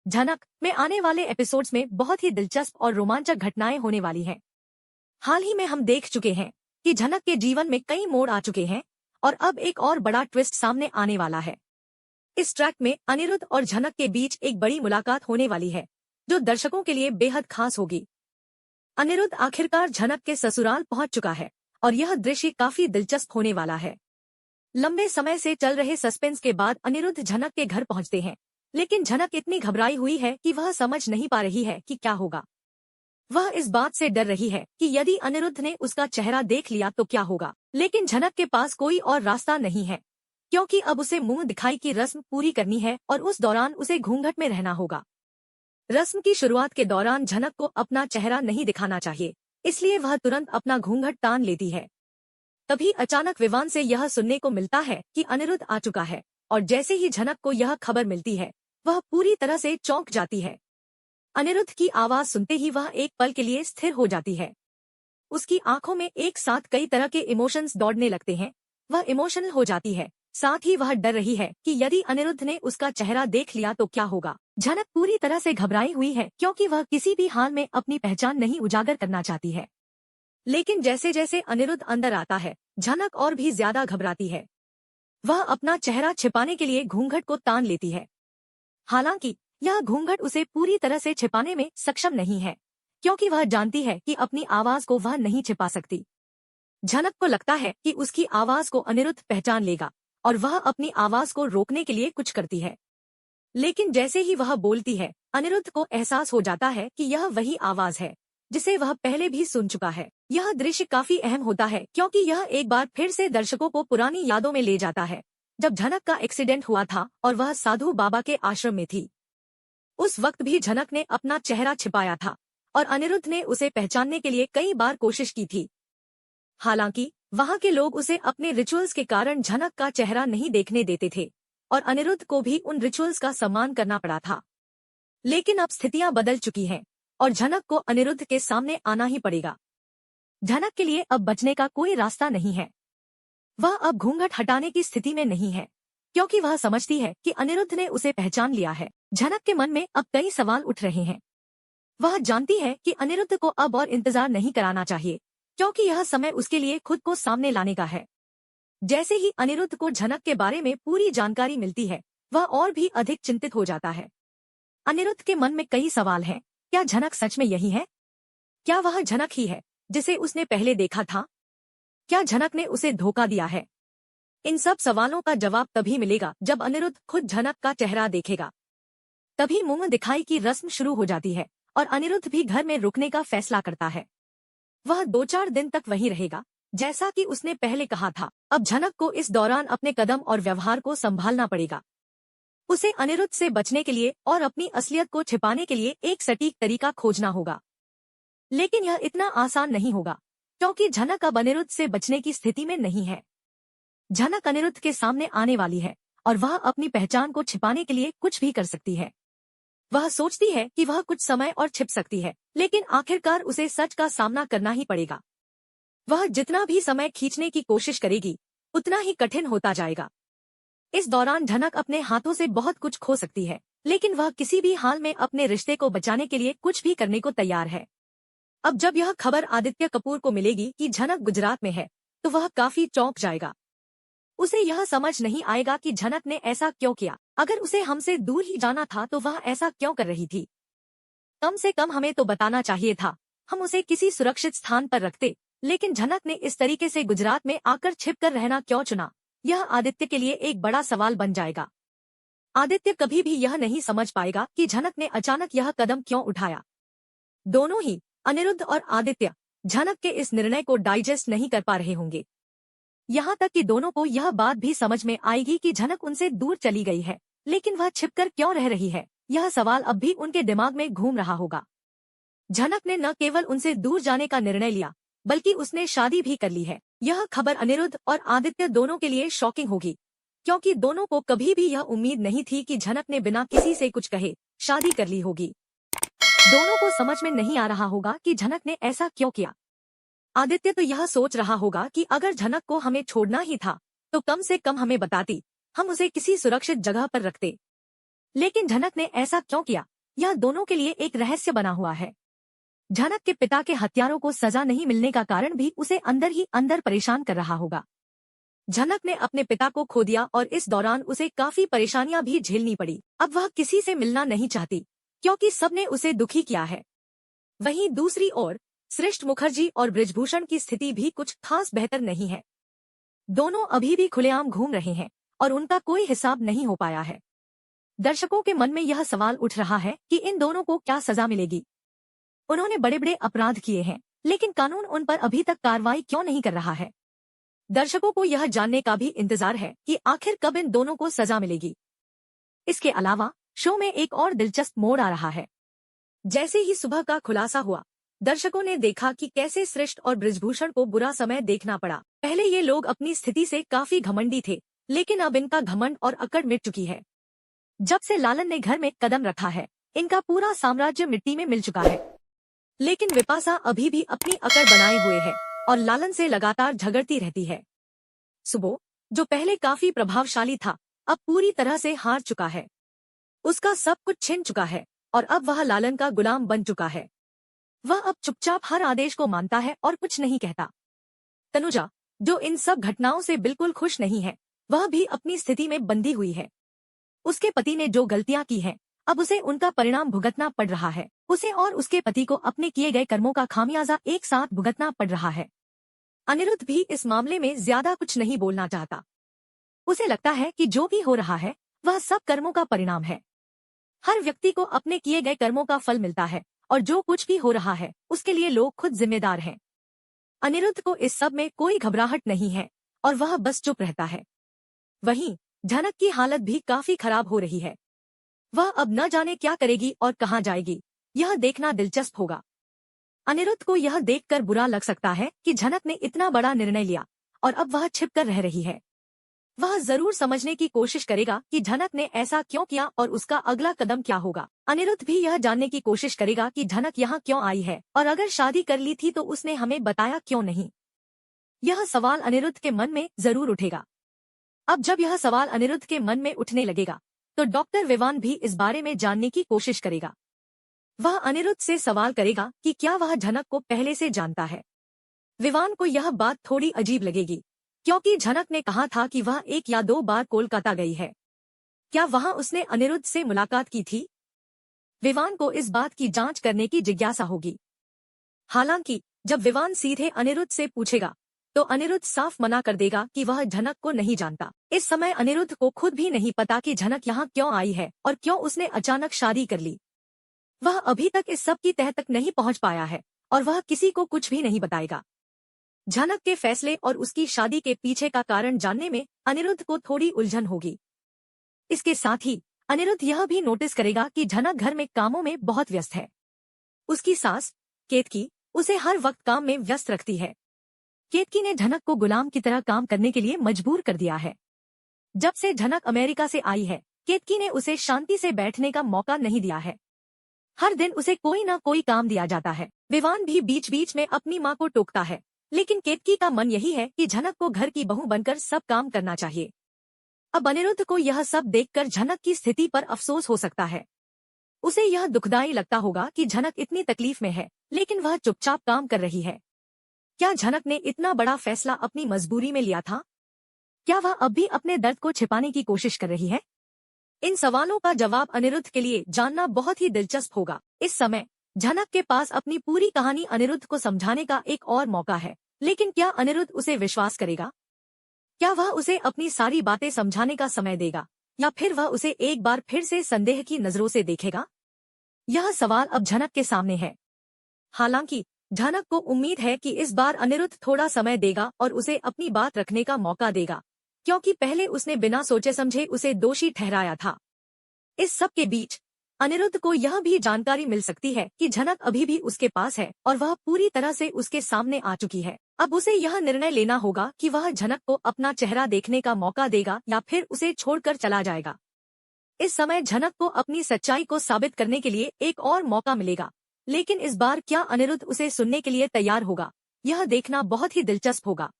झनक में आने वाले एपिसोड्स में बहुत ही दिलचस्प और रोमांचक घटनाएं होने वाली हैं। हाल ही में हम देख चुके हैं कि झनक के जीवन में कई मोड़ आ चुके हैं और अब एक और बड़ा ट्विस्ट सामने आने वाला है। इस ट्रैक में अनिरुद्ध और झनक के बीच एक बड़ी मुलाकात होने वाली है जो दर्शकों के लिए बेहद खास होगी। अनिरुद्ध आखिरकार झनक के ससुराल पहुंच चुका है और यह दृश्य काफी दिलचस्प होने वाला है। लंबे समय से चल रहे सस्पेंस के बाद अनिरुद्ध झनक के घर पहुंचते हैं, लेकिन झनक इतनी घबराई हुई है कि वह समझ नहीं पा रही है कि क्या होगा। वह इस बात से डर रही है कि यदि अनिरुद्ध ने उसका चेहरा देख लिया तो क्या होगा, लेकिन झनक के पास कोई और रास्ता नहीं है क्योंकि अब उसे मुंह दिखाई की रस्म पूरी करनी है और उस दौरान उसे घूंघट में रहना होगा। रस्म की शुरुआत के दौरान झनक को अपना चेहरा नहीं दिखाना चाहिए, इसलिए वह तुरंत अपना घूंघट तान लेती है। तभी अचानक विवान से यह सुनने को मिलता है कि अनिरुद्ध आ चुका है और जैसे ही झनक को यह खबर मिलती है वह पूरी तरह से चौंक जाती है। अनिरुद्ध की आवाज सुनते ही वह एक पल के लिए स्थिर हो जाती है। उसकी आंखों में एक साथ कई तरह के इमोशंस दौड़ने लगते हैं। वह इमोशनल हो जाती है, साथ ही वह डर रही है कि यदि अनिरुद्ध ने उसका चेहरा देख लिया तो क्या होगा। झनक पूरी तरह से घबराई हुई है क्योंकि वह किसी भी हाल में अपनी पहचान नहीं उजागर करना चाहती है। लेकिन जैसे जैसे अनिरुद्ध अंदर आता है झनक और भी ज्यादा घबराती है। वह अपना चेहरा छिपाने के लिए घूंघट को तान लेती है। हालांकि यह घूंघट उसे पूरी तरह से छिपाने में सक्षम नहीं है क्योंकि वह जानती है कि अपनी आवाज को वह नहीं छिपा सकती। झनक को लगता है कि उसकी आवाज को अनिरुद्ध पहचान लेगा और वह अपनी आवाज को रोकने के लिए कुछ करती है। लेकिन जैसे ही वह बोलती है अनिरुद्ध को एहसास हो जाता है कि यह वही आवाज है जिसे वह पहले भी सुन चुका है। यह दृश्य काफी अहम होता है क्योंकि यह एक बार फिर से दर्शकों को पुरानी यादों में ले जाता है जब झनक का एक्सीडेंट हुआ था और वह साधु बाबा के आश्रम में थी। उस वक्त भी झनक ने अपना चेहरा छिपाया था और अनिरुद्ध ने उसे पहचानने के लिए कई बार कोशिश की थी। हालांकि वहां के लोग उसे अपने रिचुअल्स के कारण झनक का चेहरा नहीं देखने देते थे और अनिरुद्ध को भी उन रिचुअल्स का सम्मान करना पड़ा था। लेकिन अब स्थितियां बदल चुकी हैं और झनक को अनिरुद्ध के सामने आना ही पड़ेगा। झनक के लिए अब बचने का कोई रास्ता नहीं है। वह अब घूंघट हटाने की स्थिति में नहीं है क्योंकि वह समझती है कि अनिरुद्ध ने उसे पहचान लिया है। झनक के मन में अब कई सवाल उठ रहे हैं। वह जानती है कि अनिरुद्ध को अब और इंतजार नहीं कराना चाहिए क्योंकि यह समय उसके लिए खुद को सामने लाने का है। जैसे ही अनिरुद्ध को झनक के बारे में पूरी जानकारी मिलती है वह और भी अधिक चिंतित हो जाता है। अनिरुद्ध के मन में कई सवाल हैं। क्या झनक सच में यही है? क्या वह झनक ही है जिसे उसने पहले देखा था? क्या झनक ने उसे धोखा दिया है? इन सब सवालों का जवाब तभी मिलेगा जब अनिरुद्ध खुद झनक का चेहरा देखेगा। तभी मुंह दिखाई की रस्म शुरू हो जाती है और अनिरुद्ध भी घर में रुकने का फैसला करता है। वह 2-4 दिन तक वहीं रहेगा जैसा कि उसने पहले कहा था। अब झनक को इस दौरान अपने कदम और व्यवहार को संभालना पड़ेगा। उसे अनिरुद्ध से बचने के लिए और अपनी असलियत को छिपाने के लिए एक सटीक तरीका खोजना होगा। लेकिन यह इतना आसान नहीं होगा क्योंकि झनक अब अनिरुद्ध से बचने की स्थिति में नहीं है। झनक अनिरुद्ध के सामने आने वाली है और वह अपनी पहचान को छिपाने के लिए कुछ भी कर सकती है। वह सोचती है कि वह कुछ समय और छिप सकती है, लेकिन आखिरकार उसे सच का सामना करना ही पड़ेगा। वह जितना भी समय खींचने की कोशिश करेगी उतना ही कठिन होता जाएगा। इस दौरान झनक अपने हाथों से बहुत कुछ खो सकती है, लेकिन वह किसी भी हाल में अपने रिश्ते को बचाने के लिए कुछ भी करने को तैयार है। अब जब यह खबर आदित्य कपूर को मिलेगी कि झनक गुजरात में है तो वह काफी चौंक जाएगा। उसे यह समझ नहीं आएगा कि झनक ने ऐसा क्यों किया। अगर उसे हमसे दूर ही जाना था तो वह ऐसा क्यों कर रही थी? कम से कम हमें तो बताना चाहिए था। हम उसे किसी सुरक्षित स्थान पर रखते, लेकिन झनक ने इस तरीके से गुजरात में आकर छिपकर रहना क्यों चुना? यह आदित्य के लिए एक बड़ा सवाल बन जाएगा। आदित्य कभी भी यह नहीं समझ पाएगा कि झनक ने अचानक यह कदम क्यों उठाया। दोनों ही, अनिरुद्ध और आदित्य, झनक के इस निर्णय को डाइजेस्ट नहीं कर पा रहे होंगे। यहाँ तक कि दोनों को यह बात भी समझ में आएगी कि झनक उनसे दूर चली गई है, लेकिन वह छिपकर क्यों रह रही है? यह सवाल अब भी उनके दिमाग में घूम रहा होगा। झनक ने न केवल उनसे दूर जाने का निर्णय लिया, बल्कि उसने शादी भी कर ली है। यह खबर अनिरुद्ध और आदित्य दोनों के लिए शॉकिंग होगी, क्योंकि दोनों को कभी भी यह उम्मीद नहीं थी कि झनक ने बिना किसी से कुछ कहे शादी कर ली होगी। दोनों को समझ में नहीं आ रहा होगा कि झनक ने ऐसा क्यों किया। आदित्य तो यह सोच रहा होगा कि अगर झनक को हमें छोड़ना ही था तो कम से कम हमें बताती, हम उसे किसी सुरक्षित जगह पर रखते। लेकिन झनक ने ऐसा क्यों किया? यह दोनों के लिए एक रहस्य बना हुआ है। झनक के पिता के हत्यारों को सजा नहीं मिलने का कारण भी उसे अंदर ही अंदर परेशान कर रहा होगा। झनक ने अपने पिता को खो दिया और इस दौरान उसे काफी परेशानियां भी झेलनी पड़ी। अब वह किसी से मिलना नहीं चाहती क्योंकि सबने उसे दुखी किया है। वहीं दूसरी ओर श्रेष्ठ मुखर्जी और बृजभूषण की स्थिति भी कुछ खास बेहतर नहीं है। दोनों अभी भी खुलेआम घूम रहे हैं और उनका कोई हिसाब नहीं हो पाया है। दर्शकों के मन में यह सवाल उठ रहा है कि इन दोनों को क्या सजा मिलेगी। उन्होंने बड़े बड़े अपराध किए हैं, लेकिन कानून उन पर अभी तक कार्रवाई क्यों नहीं कर रहा है। दर्शकों को यह जानने का भी इंतजार है कि आखिर कब इन दोनों को सजा मिलेगी। इसके अलावा शो में एक और दिलचस्प मोड़ आ रहा है। जैसे ही सुबह का खुलासा हुआ, दर्शकों ने देखा कि कैसे श्रेष्ठ और बृजभूषण को बुरा समय देखना पड़ा। पहले ये लोग अपनी स्थिति से काफी घमंडी थे, लेकिन अब इनका घमंड और अकड़ मिट चुकी है। जब से लालन ने घर में कदम रखा है, इनका पूरा साम्राज्य मिट्टी में मिल चुका है। लेकिन विपाशा अभी भी अपनी अकड़ बनाए हुए है और लालन से लगातार झगड़ती रहती है। सुबो, जो पहले काफी प्रभावशाली था, अब पूरी तरह से हार चुका है। उसका सब कुछ छिन चुका है और अब वह लालन का गुलाम बन चुका है। वह अब चुपचाप हर आदेश को मानता है और कुछ नहीं कहता। तनुजा, जो इन सब घटनाओं से बिल्कुल खुश नहीं है, वह भी अपनी स्थिति में बंधी हुई है। उसके पति ने जो गलतियां की हैं, अब उसे उनका परिणाम भुगतना पड़ रहा है। उसे और उसके पति को अपने किए गए कर्मों का खामियाजा एक साथ भुगतना पड़ रहा है। अनिरुद्ध भी इस मामले में ज्यादा कुछ नहीं बोलना चाहता। उसे लगता है कि जो भी हो रहा है वह सब कर्मों का परिणाम है। हर व्यक्ति को अपने किए गए कर्मों का फल मिलता है और जो कुछ भी हो रहा है उसके लिए लोग खुद जिम्मेदार हैं। अनिरुद्ध को इस सब में कोई घबराहट नहीं है और वह बस चुप रहता है। वहीं झनक की हालत भी काफी खराब हो रही है। वह अब न जाने क्या करेगी और कहां जाएगी, यह देखना दिलचस्प होगा। अनिरुद्ध को यह देखकर बुरा लग सकता है कि झनक ने इतना बड़ा निर्णय लिया और अब वह छिपकर रह रही है। वह जरूर समझने की कोशिश करेगा कि झनक ने ऐसा क्यों किया और उसका अगला कदम क्या होगा। अनिरुद्ध भी यह जानने की कोशिश करेगा कि झनक यहाँ क्यों आई है और अगर शादी कर ली थी तो उसने हमें बताया क्यों नहीं। यह सवाल अनिरुद्ध के मन में जरूर उठेगा। अब जब यह सवाल अनिरुद्ध के मन में उठने लगेगा तो डॉक्टर विवान भी इस बारे में जानने की कोशिश करेगा। वह अनिरुद्ध से सवाल करेगा कि क्या वह झनक को पहले से जानता है। विवान को यह बात थोड़ी अजीब लगेगी क्योंकि झनक ने कहा था कि वह 1 या 2 बार कोलकाता गई है। क्या वहां उसने अनिरुद्ध से मुलाकात की थी? विवान को इस बात की जांच करने की जिज्ञासा होगी। हालांकि जब विवान सीधे अनिरुद्ध से पूछेगा तो अनिरुद्ध साफ मना कर देगा कि वह झनक को नहीं जानता। इस समय अनिरुद्ध को खुद भी नहीं पता कि झनक यहाँ क्यों आई है और क्यों उसने अचानक शादी कर ली। वह अभी तक इस सब की तह तक नहीं पहुंच पाया है और वह किसी को कुछ भी नहीं बताएगा। झनक के फैसले और उसकी शादी के पीछे का कारण जानने में अनिरुद्ध को थोड़ी उलझन होगी। इसके साथ ही अनिरुद्ध यह भी नोटिस करेगा कि झनक घर में कामों में बहुत व्यस्त है। उसकी सास केतकी उसे हर वक्त काम में व्यस्त रखती है। केतकी ने झनक को गुलाम की तरह काम करने के लिए मजबूर कर दिया है। जब से झनक अमेरिका से आई है, केतकी ने उसे शांति से बैठने का मौका नहीं दिया है। हर दिन उसे कोई ना कोई काम दिया जाता है। विवान भी बीच बीच में अपनी माँ को टोकता है, लेकिन केतकी का मन यही है कि झनक को घर की बहू बनकर सब काम करना चाहिए। अब अनिरुद्ध को यह सब देखकर झनक की स्थिति पर अफसोस हो सकता है। उसे यह दुखदाई लगता होगा कि झनक इतनी तकलीफ में है, लेकिन वह चुपचाप काम कर रही है। क्या झनक ने इतना बड़ा फैसला अपनी मजबूरी में लिया था? क्या वह अब भी अपने दर्द को छिपाने की कोशिश कर रही है? इन सवालों का जवाब अनिरुद्ध के लिए जानना बहुत ही दिलचस्प होगा। इस समय झनक के पास अपनी पूरी कहानी अनिरुद्ध को समझाने का एक और मौका है, लेकिन क्या अनिरुद्ध उसे विश्वास करेगा? क्या वह उसे अपनी सारी बातें समझाने का समय देगा या फिर वह उसे एक बार फिर से संदेह की नजरों से देखेगा? यह सवाल अब झनक के सामने है। हालांकि झनक को उम्मीद है कि इस बार अनिरुद्ध थोड़ा समय देगा और उसे अपनी बात रखने का मौका देगा, क्योंकि पहले उसने बिना सोचे समझे उसे दोषी ठहराया था। इस सब के बीच अनिरुद्ध को यह भी जानकारी मिल सकती है कि झनक अभी भी उसके पास है और वह पूरी तरह से उसके सामने आ चुकी है। अब उसे यह निर्णय लेना होगा कि वह झनक को अपना चेहरा देखने का मौका देगा या फिर उसे छोड़कर चला जाएगा। इस समय झनक को अपनी सच्चाई को साबित करने के लिए एक और मौका मिलेगा, लेकिन इस बार क्या अनिरुद्ध उसे सुनने के लिए तैयार होगा, यह देखना बहुत ही दिलचस्प होगा।